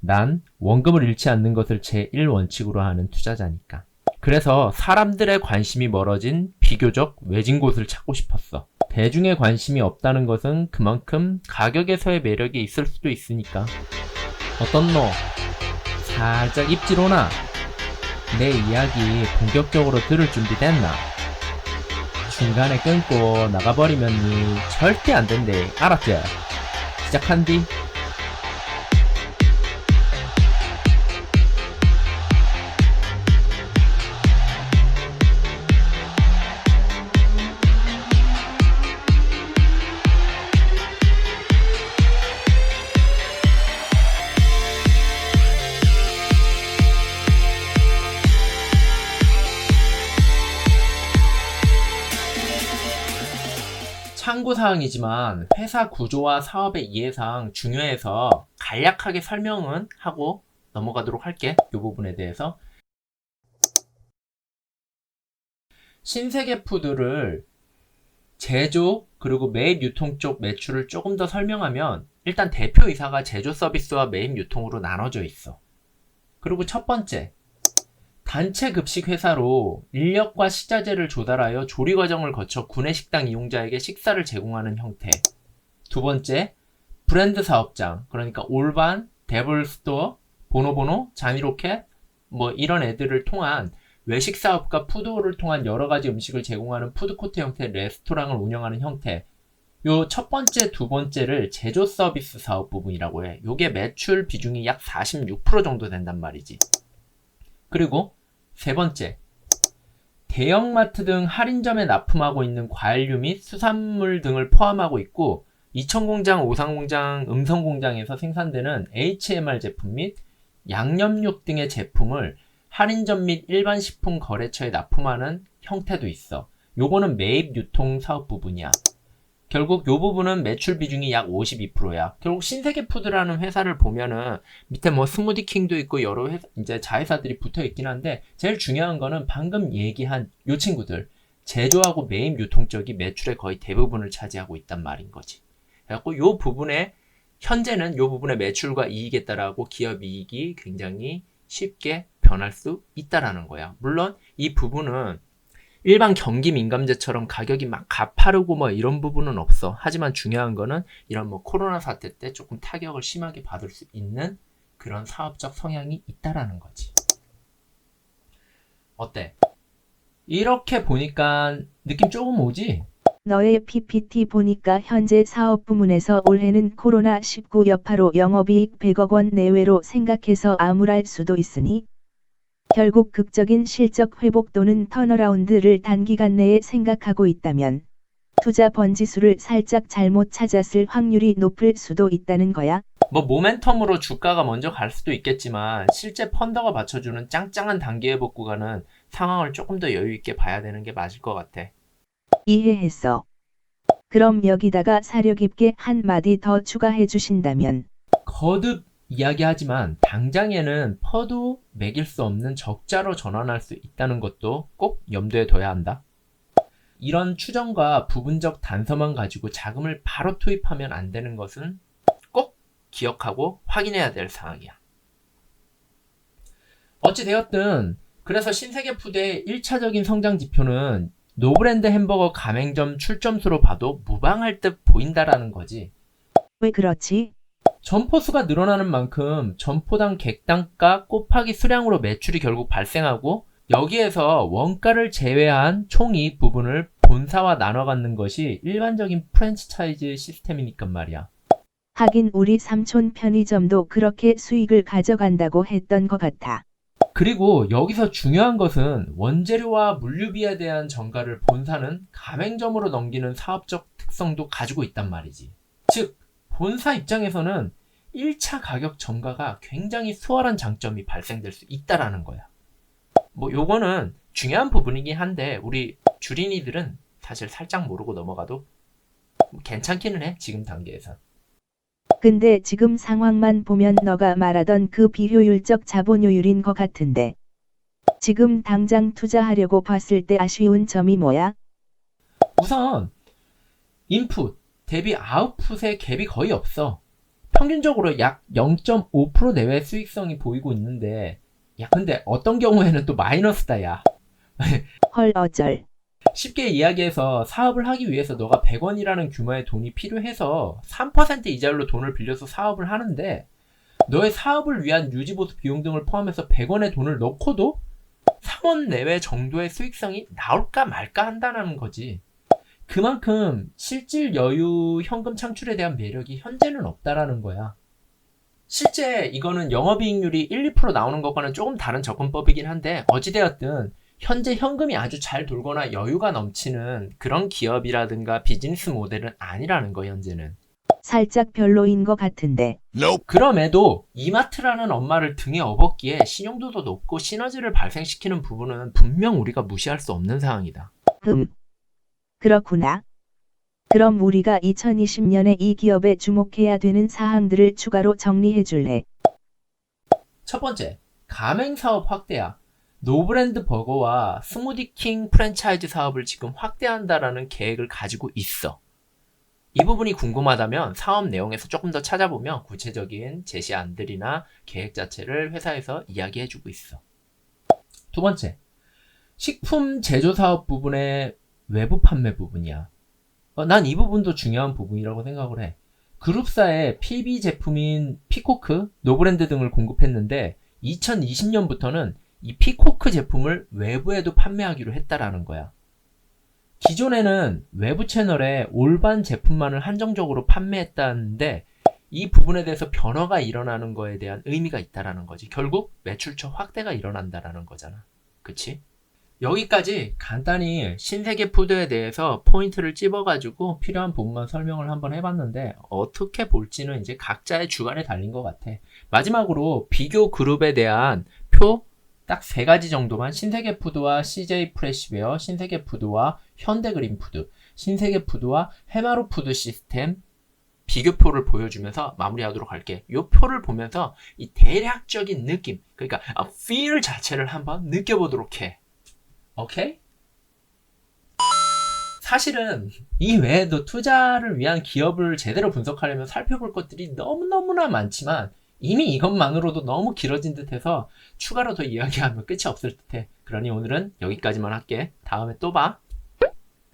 난 원금을 잃지 않는 것을 제1원칙으로 하는 투자자니까. 그래서 사람들의 관심이 멀어진 비교적 외진 곳을 찾고 싶었어. 대중의 관심이 없다는 것은 그만큼 가격에서의 매력이 있을 수도 있으니까. 어떤 너? 살짝 입질 오나? 내 이야기 본격적으로 들을 준비 됐나? 중간에 끊고 나가버리면 니 절대 안 된대. 알았지? 시작한디? 참고사항이지만 회사 구조와 사업의 이해상 중요해서 간략하게 설명은 하고 넘어가도록 할게. 이 부분에 대해서. 신세계푸드를 제조 그리고 매입 유통 쪽 매출을 조금 더 설명하면 일단 대표이사가 제조 서비스와 매입 유통으로 나눠져 있어. 그리고 첫 번째, 단체 급식 회사로 인력과 식자재를 조달하여 조리 과정을 거쳐 구내식당 이용자에게 식사를 제공하는 형태. 두 번째, 브랜드 사업장, 그러니까 올반, 데블스토어, 보노보노, 자니로켓 뭐 이런 애들을 통한 외식 사업과 푸드홀을 통한 여러 가지 음식을 제공하는 푸드코트 형태의 레스토랑을 운영하는 형태. 요 첫 번째, 두 번째를 제조 서비스 사업 부분이라고 해. 요게 매출 비중이 약 46% 정도 된단 말이지. 그리고 세 번째, 대형마트 등 할인점에 납품하고 있는 과일류 및 수산물 등을 포함하고 있고, 이천공장, 오산공장, 음성공장에서 생산되는 HMR 제품 및 양념육 등의 제품을 할인점 및 일반 식품 거래처에 납품하는 형태도 있어. 요거는 매입 유통 사업 부분이야. 결국 요 부분은 매출 비중이 약 52%야. 결국 신세계푸드라는 회사를 보면은 밑에 뭐 스무디킹도 있고 여러 회사, 이제 자회사들이 붙어 있긴 한데 제일 중요한 거는 방금 얘기한 요 친구들 제조하고 매입 유통 쪽이 매출의 거의 대부분을 차지하고 있단 말인 거지. 그래갖고 요 부분에 현재는 요 부분의 매출과 이익에 따라서 기업 이익이 굉장히 쉽게 변할 수 있다라는 거야. 물론 이 부분은 일반 경기 민감제처럼 가격이 막 가파르고 뭐 이런 부분은 없어. 하지만 중요한 거는 이런 뭐 코로나 사태 때 조금 타격을 심하게 받을 수 있는 그런 사업적 성향이 있다라는 거지. 어때? 이렇게 보니까 느낌 조금 오지? 너의 PPT 보니까 현재 사업 부문에서 올해는 코로나19 여파로 영업이익 100억 원 내외로 생각해서 암울할 수도 있으니 결국 극적인 실적 회복 또는 턴어라운드를 단기간 내에 생각하고 있다면 투자 번지수를 살짝 잘못 찾았을 확률이 높을 수도 있다는 거야. 뭐 모멘텀으로 주가가 먼저 갈 수도 있겠지만 실제 펀더가 받쳐주는 짱짱한 단기 회복 구간은 상황을 조금 더 여유 있게 봐야 되는 게 맞을 것 같아. 이해했어. 그럼 여기다가 사려 깊게 한 마디 더 추가해 주신다면 거듭 이야기하지만 당장에는 퍼도 매길 수 없는 적자로 전환할 수 있다는 것도 꼭 염두에 둬야 한다. 이런 추정과 부분적 단서만 가지고 자금을 바로 투입하면 안 되는 것은 꼭 기억하고 확인해야 될 사항이야. 어찌되었든 그래서 신세계푸드의 1차적인 성장 지표는 노브랜드 햄버거 가맹점 출점수로 봐도 무방할 듯 보인다라는 거지. 왜 그렇지? 점포수가 늘어나는 만큼 점포당 객단가 곱하기 수량으로 매출이 결국 발생하고 여기에서 원가를 제외한 총이익 부분을 본사와 나눠 갖는 것이 일반적인 프랜차이즈 시스템이니까 말이야. 하긴 우리 삼촌 편의점도 그렇게 수익을 가져간다고 했던 것 같아. 그리고 여기서 중요한 것은 원재료와 물류비에 대한 전가를 본사는 가맹점으로 넘기는 사업적 특성도 가지고 있단 말이지. 즉 본사 입장에서는 1차 가격 전가가 굉장히 수월한 장점이 발생될 수 있다라는 거야. 뭐 요거는 중요한 부분이긴 한데 우리 주린이들은 사실 살짝 모르고 넘어가도 괜찮기는 해, 지금 단계에서. 근데 지금 상황만 보면 너가 말하던 그 비효율적 자본효율인 것 같은데. 지금 당장 투자하려고 봤을 때 아쉬운 점이 뭐야? 우선 인풋 대비 아웃풋의 갭이 거의 없어. 평균적으로 약 0.5% 내외 수익성이 보이고 있는데, 야, 근데 어떤 경우에는 또 마이너스다, 야. 헐 어쩔. 쉽게 이야기해서 사업을 하기 위해서 너가 100원이라는 규모의 돈이 필요해서 3% 이자율로 돈을 빌려서 사업을 하는데, 너의 사업을 위한 유지보수 비용 등을 포함해서 100원의 돈을 넣고도 3원 내외 정도의 수익성이 나올까 말까 한다는 거지. 그만큼 실질 여유 현금 창출에 대한 매력이 현재는 없다라는 거야. 실제 이거는 영업이익률이 1, 2% 나오는 것과는 조금 다른 접근법이긴 한데, 어찌되었든 현재 현금이 아주 잘 돌거나 여유가 넘치는 그런 기업이라든가 비즈니스 모델은 아니라는 거, 현재는. 살짝 별로인 것 같은데. 그럼에도 이마트라는 엄마를 등에 업었기에 신용도도 높고 시너지를 발생시키는 부분은 분명 우리가 무시할 수 없는 상황이다. 그렇구나. 그럼 우리가 2020년에 이 기업에 주목해야 되는 사항들을 추가로 정리해 줄래? 첫 번째, 가맹사업 확대야. 노브랜드 버거와 스무디킹 프랜차이즈 사업을 지금 확대한다라는 계획을 가지고 있어. 이 부분이 궁금하다면 사업 내용에서 조금 더 찾아보면 구체적인 제시안들이나 계획 자체를 회사에서 이야기해주고 있어. 두 번째, 식품 제조 사업 부분의 외부 판매 부분이야. 난 이 부분도 중요한 부분이라고 생각을 해. 그룹사의 PB 제품인 피코크, 노브랜드 등을 공급했는데 2020년부터는 이 피코크 제품을 외부에도 판매하기로 했다라는 거야. 기존에는 외부 채널에 올반 제품만을 한정적으로 판매했다는데 이 부분에 대해서 변화가 일어나는 거에 대한 의미가 있다라는 거지. 결국 매출처 확대가 일어난다라는 거잖아. 그치? 여기까지 간단히 신세계 푸드에 대해서 포인트를 찝어가지고 필요한 부분만 설명을 한번 해봤는데 어떻게 볼지는 이제 각자의 주관에 달린 것 같아. 마지막으로 비교 그룹에 대한 표 딱 3가지 정도만 신세계 푸드와 CJ 프레시웨어, 신세계 푸드와 현대그린푸드, 신세계 푸드와 해마루 푸드 시스템 비교표를 보여주면서 마무리하도록 할게. 이 표를 보면서 이 대략적인 느낌, 그러니까 feel 자체를 한번 느껴보도록 해. 오케이? 사실은 이 외에도 투자를 위한 기업을 제대로 분석하려면 살펴볼 것들이 너무너무나 많지만 이미 이것만으로도 너무 길어진 듯해서 추가로 더 이야기하면 끝이 없을 듯해. 그러니 오늘은 여기까지만 할게. 다음에 또 봐.